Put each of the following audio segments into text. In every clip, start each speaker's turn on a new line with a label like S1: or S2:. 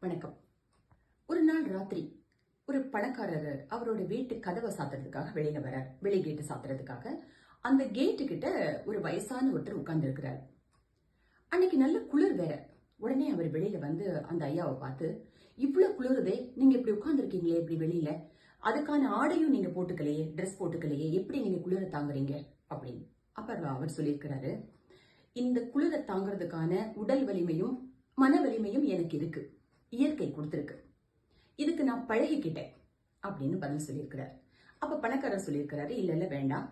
S1: வணக்கம். ஒரு நாள் ராத்திரி ஒரு பணக்காரர் அவரோட வீட்டு கதவை சாத்துறதுக்காக வெளியில வரார். வெளி கேட்டு சாத்துறதுக்காக அந்த கேட்டு கிட்ட ஒரு வயசான ஒருத்தர் உட்கார்ந்து இருக்கிறார். அன்னைக்கு நல்ல குளிர் வேற. உடனே அவர் வெளியில வந்து அந்த ஐயாவை பார்த்து, இவ்வளவு குளிருதே, நீங்க இப்படி உட்கார்ந்து இருக்கீங்களே இப்படி வெளியில, அதுக்கான ஆடையும் நீங்க போட்டுக்கலையே, ட்ரெஸ் போட்டுக்கலையே, எப்படி நீங்க குளிர தாங்குறீங்க அப்படின்னு. அப்ப அவர் சொல்லியிருக்கிறாரு, இந்த குளிர தாங்குறதுக்கான உடல் வலிமையும் மன வலிமையும் எனக்கு இருக்கு, இயற்கை கொடுத்திருக்கு, இதுக்கு நான் பழகிக்கிட்டேன் அப்படின்னு பதில் சொல்லியிருக்கிறார். அப்ப பணக்காரர் சொல்லியிருக்கிறாரு, இல்ல இல்ல வேண்டாம்,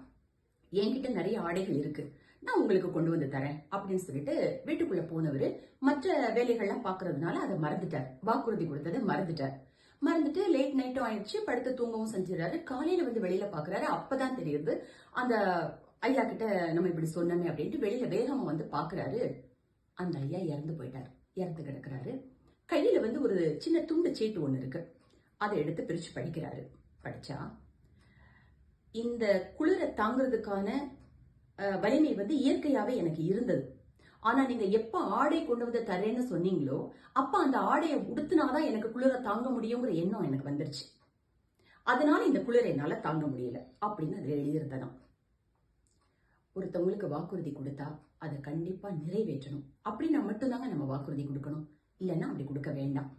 S1: என்கிட்ட நிறைய ஆடைகள் இருக்கு, நான் உங்களுக்கு கொண்டு வந்து தரேன் அப்படின்னு சொல்லிட்டு வீட்டுக்குள்ள போனவரு மற்ற வேலைகள்லாம் பாக்குறதுனால அதை மறந்துட்டார். வாக்குறுதி கொடுத்ததை மறந்துட்டு லேட் நைட்டும் ஆயிடுச்சு, படுத்து தூங்கவும் செஞ்சிடறாரு. காலையில வந்து வெளியில பாக்குறாரு, அப்பதான் தெரியுது அந்த ஐயா கிட்ட நம்ம இப்படி சொன்னோமே அப்படின்ட்டு வெளியில வேகமா வந்து பாக்குறாரு. அந்த ஐயா இறந்து போயிட்டாரு, இறந்து கிடக்குறாரு. கையில வந்து ஒரு சின்ன துண்டு சீட்டு ஒண்ணு இருக்கு, அதை எடுத்து பிரிச்சு படிக்கிறாரு. படிச்சா இந்த குளிரை தாங்கிறதுக்கான வலிமை வந்து இயற்கையாவே எனக்கு இருந்தது. ஆனா நீங்க எப்ப ஆடை கொண்டு வந்து தரேன்னு சொன்னீங்களோ அப்ப அந்த ஆடையை உடுத்தினாதான் எனக்கு குளிரை தாங்க முடியுங்கிற எண்ணம் எனக்கு வந்துருச்சு. அதனால இந்த குளிரை என்னால தாங்க முடியல அப்படின்னு அது எழுதியிருந்ததாம். ஒருத்தவங்களுக்கு வாக்குறுதி கொடுத்தா அதை கண்டிப்பா நிறைவேற்றணும். அப்படின்னா மட்டும்தாங்க நம்ம வாக்குறுதி கொடுக்கணும், இல்லைன்னா அப்படி கொடுக்க வேண்டாம்.